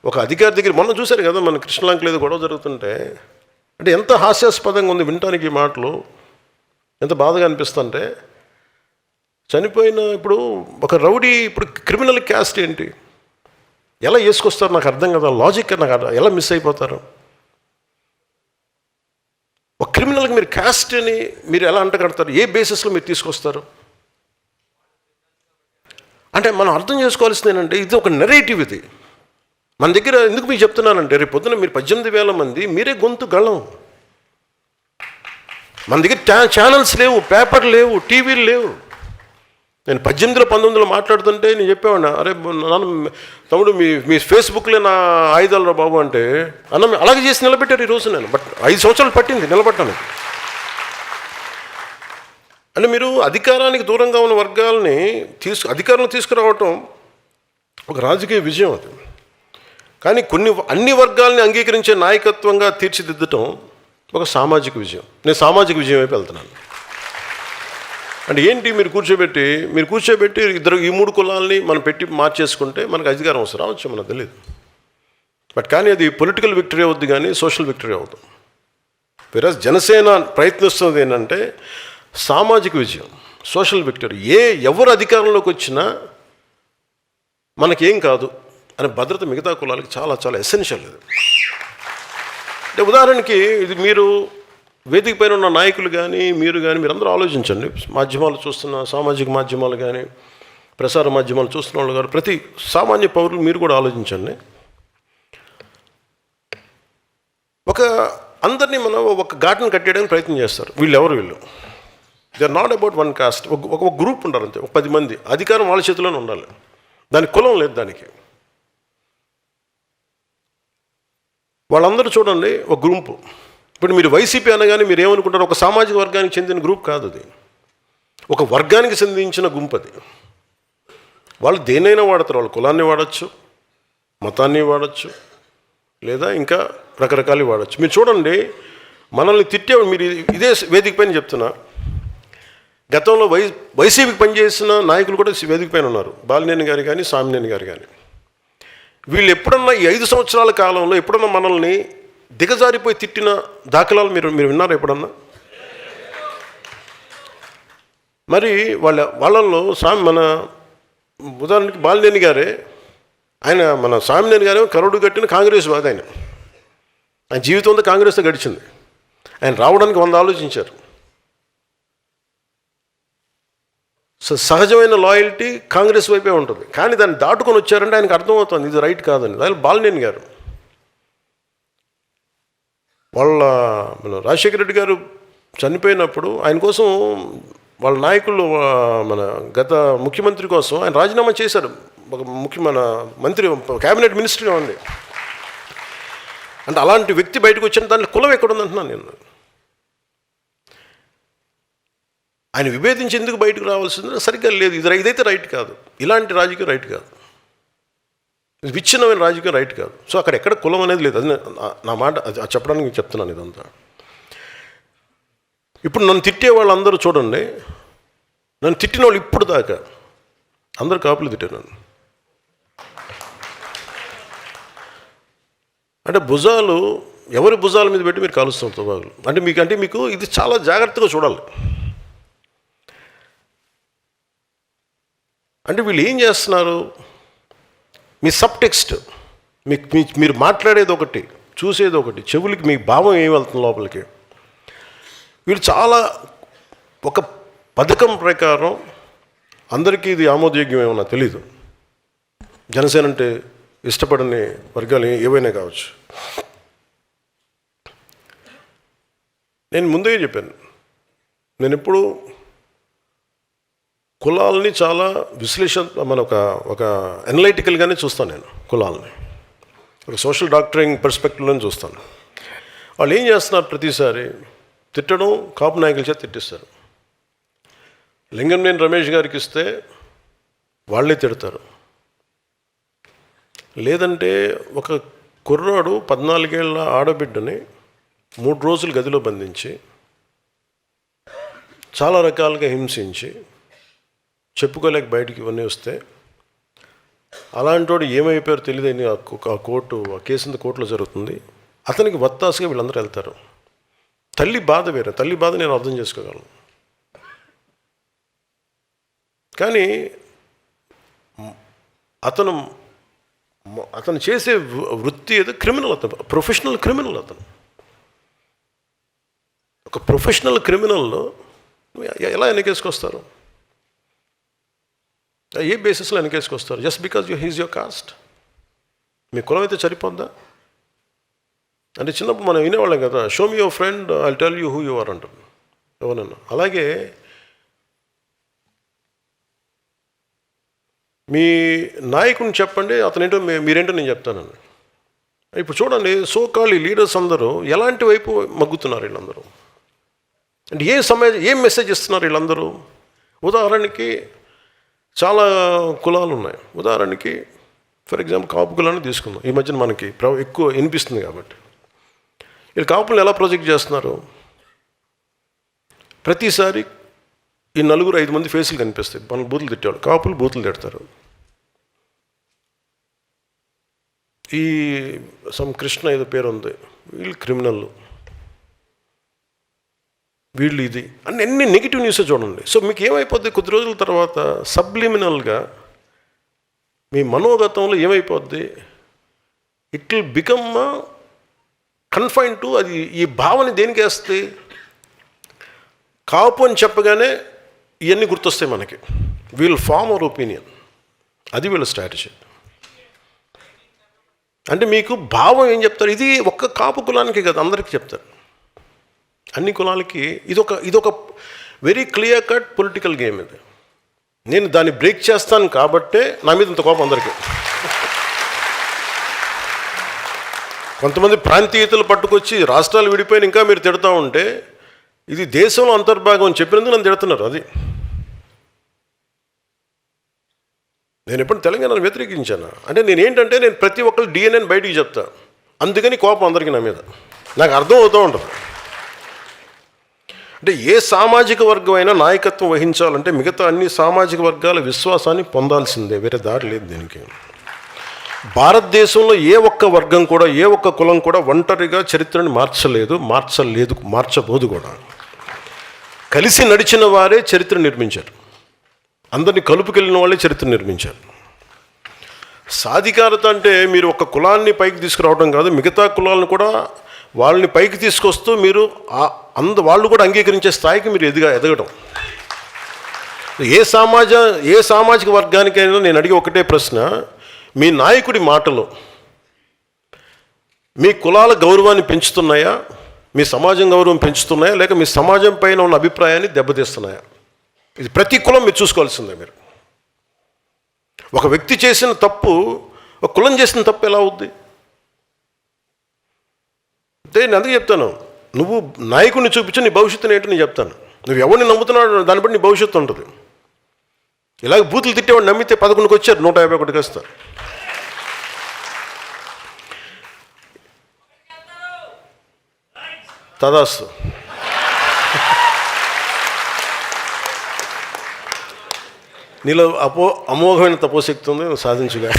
ఒక అధికారి దగ్గర మొన్న చూశారు కదా, మన కృష్ణలంకలో ఏదో గొడవ జరుగుతుంటే, అంటే ఎంత హాస్యాస్పదంగా ఉంది వినటానికి ఈ మాటలు, ఎంత బాధగా అనిపిస్తుంటే. చనిపోయిన ఇప్పుడు ఒక రౌడీ ఇప్పుడు క్రిమినల్ క్యాస్ట్ ఏంటి, ఎలా వేసుకొస్తారు నాకు అర్థం కదా, లాజిక్ నాకు ఎలా మిస్ అయిపోతారు. ఒక క్రిమినల్కి మీరు క్యాస్ట్ అని మీరు ఎలా అంటగడతారు, ఏ బేసిస్లో మీరు తీసుకొస్తారు? అంటే మనం అర్థం చేసుకోవాల్సింది ఏంటంటే, ఇది ఒక నెరేటివ్. ఇది మన దగ్గర ఎందుకు మీకు చెప్తున్నానంటే, రేపు పొద్దున మీరు 18,000 మంది మీరే గొంతు గళం. మన దగ్గర ఛానల్స్ లేవు, పేపర్ లేవు, టీవీలు లేవు. నేను 18లో 19లో మాట్లాడుతుంటే నేను చెప్పేవాడిన, అరే నాన్న తమ్ముడు మీ ఫేస్బుక్లే నా ఆయుధాలు రా బాబు అంటే, అన్న అలాగే చేసి నిలబెట్టారు ఈరోజు. నేను 5 సంవత్సరాలు పట్టింది నిలబట్టాను. అంటే మీరు అధికారానికి దూరంగా ఉన్న వర్గాలని అధికారంలో తీసుకురావటం ఒక రాజకీయ విజయం అది. కానీ అన్ని వర్గాలని అంగీకరించే నాయకత్వంగా తీర్చిదిద్దటం ఒక సామాజిక విజయం. నేను సామాజిక విజయం వైపు వెళ్తున్నాను. అంటే ఏంటి, మీరు కూర్చోబెట్టి ఇద్దరు ఈ 3 కులాలని మనం పెట్టి మార్చేసుకుంటే మనకు అధికారం వస్తుంది, రావచ్చు, మనకు తెలియదు. కానీ అది పొలిటికల్ విక్టరీ అవుద్ది, కానీ సోషల్ విక్టరీ అవుతుంది. వేరే జనసేన ప్రయత్నిస్తున్నది ఏంటంటే సామాజిక విజయం, సోషల్ విక్టరీ. ఎవరు అధికారంలోకి వచ్చినా మనకేం కాదు అనే భద్రత మిగతా కులాలకి చాలా చాలా ఎసెన్షియల్. ఇది అంటే ఉదాహరణకి, ఇది మీరు వేదిక పైన ఉన్న నాయకులు కానీ మీరందరూ ఆలోచించండి. మాధ్యమాలు చూస్తున్న, సామాజిక మాధ్యమాలు కానీ ప్రసార మాధ్యమాలు చూస్తున్న వాళ్ళు కానీ, ప్రతి సామాన్య పౌరులు మీరు కూడా ఆలోచించండి. అందరినీ మనం ఒక ఘాటును కట్టేయడానికి ప్రయత్నం చేస్తారు. వీళ్ళు they are not about one caste. ఒక గ్రూప్ ఉండాలి అంతే, ఒక 10 మంది. అధికారం వాళ్ళ చేతిలోనే ఉండాలి, దానికి కులం లేదు. దానికి వాళ్ళందరూ చూడండి ఒక గ్రూపు. ఇప్పుడు మీరు వైసీపీ అనగానే మీరు ఏమనుకుంటారు, ఒక సామాజిక వర్గానికి చెందిన గ్రూప్ కాదు అది, ఒక వర్గానికి చెందించిన గుంపు అది. వాళ్ళు దేన్నైనా వాడతారు, వాళ్ళు కులాన్ని వాడచ్చు, మతాన్ని వాడచ్చు, లేదా ఇంకా రకరకాలు వాడచ్చు. మీరు చూడండి, మనల్ని తిట్టేవాడు, మీరు ఇదే వేదిక పైన చెప్తున్నా, గతంలో వైసీపీకి పనిచేసిన నాయకులు కూడా వేదిక పైన ఉన్నారు. బాలినేని గారు కానీ, సామినేని గారు కానీ. వీళ్ళు ఎప్పుడన్నా ఈ 5 సంవత్సరాల కాలంలో ఎప్పుడన్నా మనల్ని దిగజారిపోయి తిట్టిన దాఖలాలు మీరు విన్నారా ఎప్పుడన్నా? మరి వాళ్ళల్లో మన ఉదాహరణకి బాలినేని గారే, మన సామినేని గారే కరుడు కట్టిన కాంగ్రెస్ వాది. ఆయన జీవితం అంతా కాంగ్రెస్తో గడిచింది. ఆయన రావడానికి 100 ఆలోచించారు. సహజమైన లాయల్టీ కాంగ్రెస్ వైపే ఉంటుంది. కానీ దాన్ని దాటుకొని వచ్చారంటే ఆయనకు అర్థమవుతుంది ఇది రైట్ కాదని. దాని బాలినేని గారు, మన రాజశేఖర రెడ్డి గారు చనిపోయినప్పుడు ఆయన కోసం వాళ్ళ నాయకులు, మన గత ముఖ్యమంత్రి కోసం ఆయన రాజీనామా చేశారు. మన మంత్రి, క్యాబినెట్ మినిస్టర్గా ఉంది. అంటే అలాంటి వ్యక్తి బయటకు వచ్చిన దాంట్లో కులం ఎక్కడుందంటున్నాను నేను. ఆయన విభేదించి ఎందుకు బయటకు రావాల్సింది సరిగ్గా లేదు. ఇదైతే రైట్ కాదు, ఇలాంటి రాజకీయం రైట్ కాదు, విచ్ఛిన్నమైన రాజకీయం రైట్ కాదు. సో అక్కడ ఎక్కడ కులం అనేది లేదు. అది నా మాట చెప్పడానికి చెప్తున్నాను ఇదంతా. ఇప్పుడు నన్ను తిట్టే వాళ్ళందరూ చూడండి, నన్ను తిట్టిన వాళ్ళు ఇప్పుడు దాకా అందరూ కాపులు తిట్టారు నన్ను. అంటే ఎవరి భుజాల మీద పెట్టి మీరు కాలుస్తున్నారు తుపాకులు. అంటే మీకు ఇది చాలా జాగ్రత్తగా చూడాలి. అంటే వీళ్ళు ఏం చేస్తున్నారు, మీ సబ్ టెక్స్ట్, మీరు మాట్లాడేది ఒకటి, చూసేది ఒకటి, చెవులకి మీ భావం ఏమి వెళ్తుంది లోపలికి. వీళ్ళు చాలా ఒక పథకం ప్రకారం అందరికీ ఇది ఆమోదయోగ్యం ఏమన్నా తెలీదు. జనసేన అంటే ఇష్టపడని వర్గాలు ఏవైనా కావచ్చు. నేను ముందే చెప్పాను, నేను ఎప్పుడు కులాలని చాలా ఒక ఎనలైటికల్గానే చూస్తాను. నేను కులాలని ఒక సోషల్ డాక్టరింగ్ పర్స్పెక్టివ్లోనే చూస్తాను. వాళ్ళు ఏం చేస్తున్నారు, ప్రతిసారి తిట్టడం, కాపు నాయకుల చేత తిట్టిస్తారు. లింగంనేని రమేష్ గారికి ఇస్తే వాళ్ళే తిడతారు. లేదంటే ఒక కుర్రాడు 14 ఏళ్ల ఆడబిడ్డని 3 రోజులు గదిలో బంధించి చాలా రకాలుగా హింసించి చెప్పుకోలేక బయటికి ఇవన్నీ వస్తే అలాంటి వాడు ఏమైపోయారో తెలియదని ఆ కేసు కోర్టులో జరుగుతుంది. అతనికి వత్తాసుగా వీళ్ళందరూ వెళ్తారు. తల్లి బాధ వేరే, తల్లి బాధ నేను అర్థం చేసుకోగలను. కానీ అతను చేసే వృత్తి ఏదో క్రిమినల్, అతను ప్రొఫెషనల్ క్రిమినల్. అతను ఒక ప్రొఫెషనల్ క్రిమినల్లో ఎలా వెనకేసుకొస్తారు? ఏ బేసిస్లో వెనకేసుకొస్తారు? Just because he's your caste. మీ కులం అయితే సరిపోద్దా? అంటే చిన్నప్పుడు మనం వినేవాళ్ళం కదా, show me your friend I tell you who you are అంటారు ఎవరన్నా. అలాగే మీ నాయకుడిని చెప్పండి, అతనేంటో మీరేంటో నేను చెప్తానండి. ఇప్పుడు చూడండి, సోకాల్ లీడర్స్ అందరూ ఎలాంటి వైపు మగ్గుతున్నారు వీళ్ళందరూ. అంటే ఏం మెసేజ్ ఇస్తున్నారు వీళ్ళందరూ? ఉదాహరణకి చాలా కులాలు ఉన్నాయి. ఉదాహరణకి ఫర్ ఎగ్జాంపుల్ కాపు కులాన్ని తీసుకుందాం. ఈ మధ్యన మనకి ఎక్కువ వినిపిస్తుంది కాబట్టి. వీళ్ళు కాపులను ఎలా ప్రొజెక్ట్ చేస్తున్నారు? ప్రతిసారి ఈ 4-5 మంది ఫేసులు కనిపిస్తాయి. మనకు బూతులు తిట్టేవాళ్ళు, కాపులు బూతులు తిడతారు. ఈ కృష్ణ ఏదో పేరు ఉంది, వీళ్ళు క్రిమినల్, వీళ్ళు ఇది అన్ని నెగిటివ్ న్యూస్ చూడండి. సో మీకు ఏమైపోద్ది? కొద్ది రోజుల తర్వాత సబ్లిమినల్గా మీ మనోగతంలో ఏమైపోద్ది? It will become confine to అది. ఈ భావన దేనికి వేస్తే, కాపు అని చెప్పగానే ఇవన్నీ గుర్తొస్తాయి మనకి. We'll form our opinion. అది వీళ్ళ స్ట్రాటజీ. అంటే మీకు భావం ఏం చెప్తారు? ఇది ఒక్క కాపు కులానికి కదా, అందరికీ చెప్తారు, అన్ని కులాలకి. ఇదొక very clear cut political game ఇది. నేను దాన్ని బ్రేక్ చేస్తాను కాబట్టే నా మీద ఇంత కోపం అందరికీ. కొంతమంది ప్రాంతీయతలు పట్టుకొచ్చి రాష్ట్రాలు విడిపోయిన ఇంకా మీరు తిడతా ఉంటే, ఇది దేశంలో అంతర్భాగం అని చెప్పినందుకు నన్ను తిడుతున్నారు. అది నేను ఎప్పుడు తెలంగాణను వ్యతిరేకించాను అంటే నేను ప్రతి ఒక్కరు డిఎన్ఏని బయటికి చెప్తా. అందుకని కోపం అందరికీ నా మీద. నాకు అర్థం అవుతూ ఉంటుంది. అంటే ఏ సామాజిక వర్గం అయినా నాయకత్వం వహించాలంటే మిగతా అన్ని సామాజిక వర్గాల విశ్వాసాన్ని పొందాల్సిందే, వేరే దారి లేదు దీనికి. భారతదేశంలో ఏ ఒక్క వర్గం కూడా, ఏ ఒక్క కులం కూడా ఒంటరిగా చరిత్రని మార్చబోదు కూడా. కలిసి నడిచిన వారే చరిత్ర నిర్మించారు. అందరినీ కలుపుకెళ్ళిన వాళ్ళే చరిత్ర నిర్మించారు. సాధికారత అంటే మీరు ఒక కులాన్ని పైకి తీసుకురావడం కాదు, మిగతా కులాలను కూడా వాళ్ళని పైకి తీసుకొస్తూ మీరు వాళ్ళు కూడా అంగీకరించే స్థాయికి మీరు ఎదగడం. ఏ సామాజిక వర్గానికైనా నేను అడిగే ఒకటే ప్రశ్న, మీ నాయకుడి మాటలు మీ కులాల గౌరవాన్ని పెంచుతున్నాయా, మీ సమాజం గౌరవం పెంచుతున్నాయా, లేక మీ సమాజం పైన ఉన్న అభిప్రాయాన్ని దెబ్బతీస్తున్నాయా? ఇది ప్రతి కులం మీరు చూసుకోవాల్సిందే. మీరు ఒక వ్యక్తి చేసిన తప్పు, ఒక కులం చేసిన తప్పు ఎలా అవుద్ది? అంటే నేను అందుకే చెప్తాను, నువ్వు నాయకుడిని చూపించి నీ భవిష్యత్తుని ఏంటో నేను చెప్తాను. నువ్వు ఎవరిని నమ్ముతున్నాడు దాన్ని బట్టి నీ భవిష్యత్తు ఉంటుంది. ఇలాగ బూతులు తిట్టేవాడు నమ్మితే 11కి వచ్చారు, 151కి వస్తారు. తదాస్తు. నీలో అమోఘమైన తపోశక్తి ఉంది, సాధించుగా.